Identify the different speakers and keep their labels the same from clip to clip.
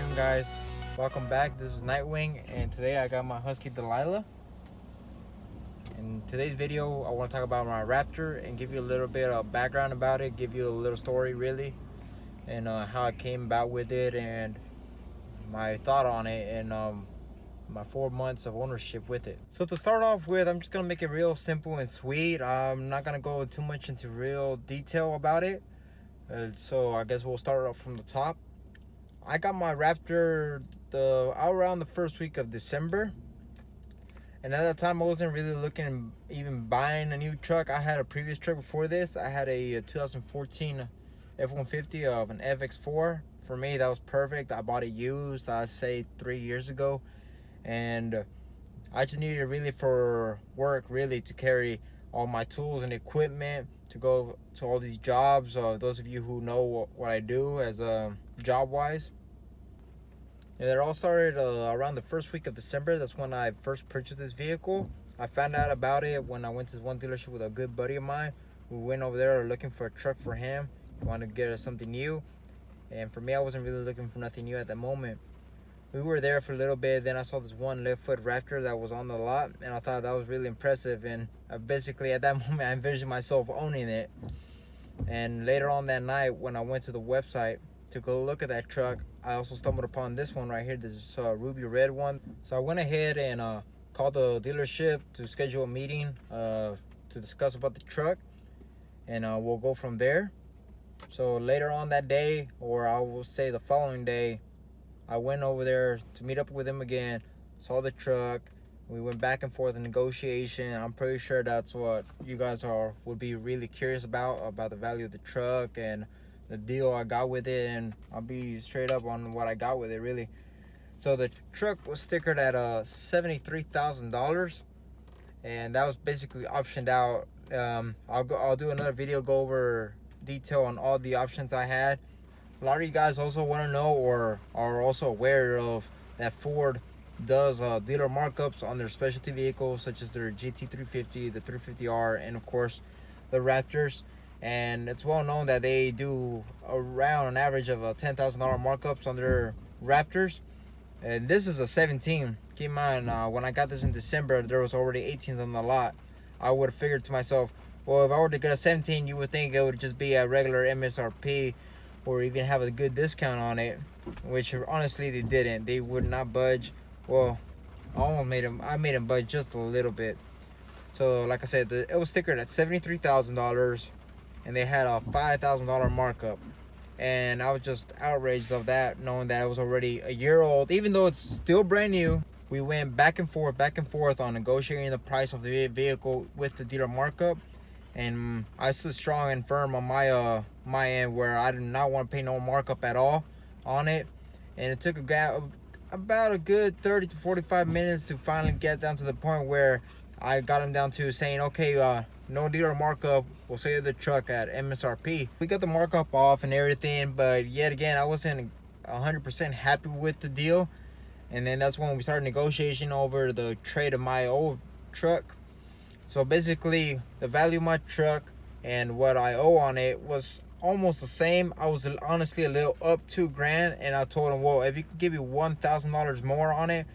Speaker 1: afternoon, guys. Welcome back. This is Nightwing, and today I got my husky Delilah. In today's video, I want to talk about my Raptor and give you a little bit of background about it, give you a little story, really, and how I came about with it and my thought on it, and my 4 months of ownership with it. So to start off with, I'm just gonna make it real simple and sweet. I'm not gonna go too much into real detail about it. So I guess we'll start off from the top. I got my Raptor around the first week of December, and at that time I wasn't really looking even buying a new truck. I had a previous truck before this. I had a 2014 F-150 of an FX4. For me, that was perfect. I bought it used, I'd say 3 years ago, and I just needed it really for work, really, to carry all my tools and equipment to go to all these jobs. Those of you who know what I do as job wise. And it all started around the first week of December. That's when I first purchased this vehicle. I found out about it when I went to one dealership with a good buddy of mine. We went over there looking for a truck for him. He wanted to get something new. And for me, I wasn't really looking for nothing new at that moment. We were there for a little bit. Then I saw this one left-foot Raptor that was on the lot, and I thought that was really impressive. And basically, at that moment, I envisioned myself owning it. And later on that night, when I went to the website to go look at that truck, I also stumbled upon this one right here, this ruby red one. So I went ahead and called the dealership to schedule a meeting to discuss about the truck, and we'll go from there. So later on that day, or I will say the following day, I went over there to meet up with him again, saw the truck. We went back and forth in negotiation. I'm pretty sure that's what you guys would be really curious about the value of the truck and the deal I got with it, and I'll be straight up on what I got with it, really. So the truck was stickered at $73,000, and that was basically optioned out. I'll do another video, go over detail on all the options I had. A lot of you guys also want to know or are also aware of that Ford does dealer markups on their specialty vehicles, such as their GT350, the 350R, and of course the Raptors. And it's well known that they do around an average of $10,000 markups on their Raptors. And this is a 17. Keep in mind, when I got this in December, there was already 18s on the lot. I would have figured to myself, well, if I were to get a 17, you would think it would just be a regular MSRP or even have a good discount on it, which honestly they didn't. They would not budge. Well, I made them budge just a little bit. So like I said, it was stickered at $73,000, and they had a $5,000 markup. And I was just outraged of that, knowing that it was already a year old, even though it's still brand new. We went back and forth on negotiating the price of the vehicle with the dealer markup, and I stood strong and firm on my end, where I did not want to pay no markup at all on it. And it took about a good 30 to 45 minutes to finally get down to the point where I got him down to saying, okay, no dealer markup, we'll sell you the truck at MSRP. We got the markup off and everything, but yet again, I wasn't 100% happy with the deal. And then that's when we started negotiation over the trade of my old truck. So basically, the value of my truck and what I owe on it was almost the same. I was honestly a little up $2,000, and I told him, well, if you can give me $1,000 more on it,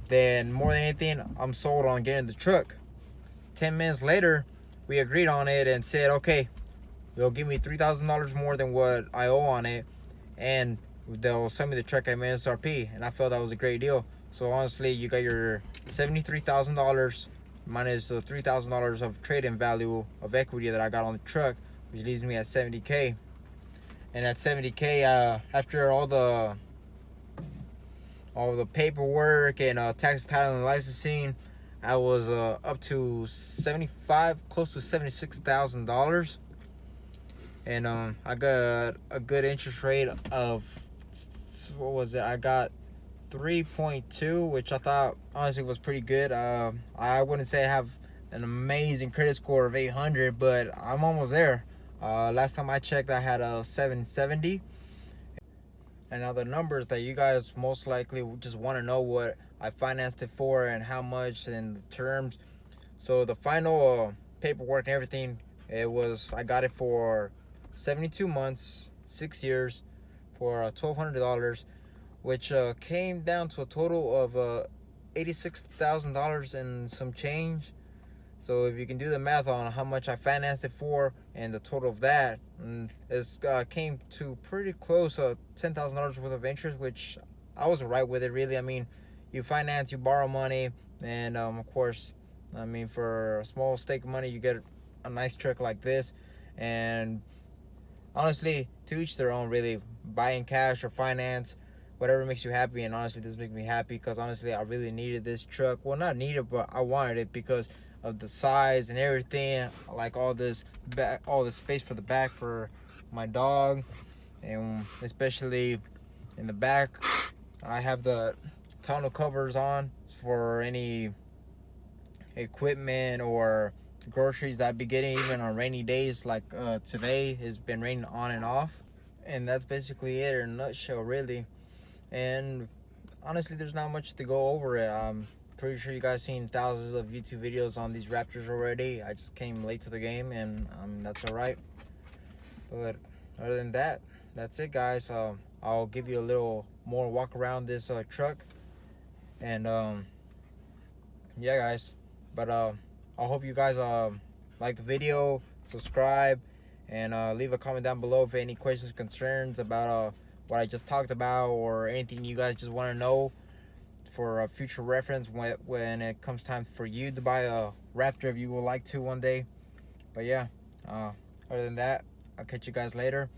Speaker 1: then more than anything, I'm sold on getting the truck. 10 minutes later, we agreed on it and said, okay, they'll give me $3,000 more than what I owe on it, and they'll send me the truck at MSRP. And I felt that was a great deal. So honestly, you got your $73,000 minus the $3,000 of trade-in value of equity that I got on the truck, which leaves me at $70K. And at $70K, after all the paperwork and tax, title, and licensing, I was up to close to $76,000. And I got a good interest rate of, what was it? I got 3.2, which I thought honestly was pretty good. I wouldn't say I have an amazing credit score of 800, but I'm almost there. Last time I checked, I had a 770. And now the numbers that you guys most likely just want to know what I financed it for and how much and the terms. So the final paperwork and everything, I got it for 72 months, 6 years, for $1,200, which came down to a total of $86,000 and some change. So if you can do the math on how much I financed it for and the total of that, it came to pretty close $10,000 worth of interest, which I was right with it, really. I mean, you finance, you borrow money, and of course, I mean, for a small stake of money, you get a nice trick like this. And honestly, to each their own, really. Buying cash or finance, whatever makes you happy. And honestly, this makes me happy because honestly, I really needed this truck. Well, not needed, but I wanted it because of the size and everything. I like all this space for the back for my dog, and especially in the back, I have the tonneau covers on for any equipment or groceries that I be getting, even on rainy days like today. Has been raining on and off, and that's basically it in a nutshell, really. And honestly, there's not much to go over it. I'm pretty sure you guys seen thousands of YouTube videos on these Raptors already. I just came late to the game, and that's all right. But other than that, that's it, guys. I'll give you a little more walk around this truck, and yeah, guys. But I hope you guys like the video, subscribe, and leave a comment down below if any questions, concerns about what I just talked about, or anything you guys just want to know for future reference when it comes time for you to buy a Raptor, if you would like to one day. But yeah, other than that, I'll catch you guys later.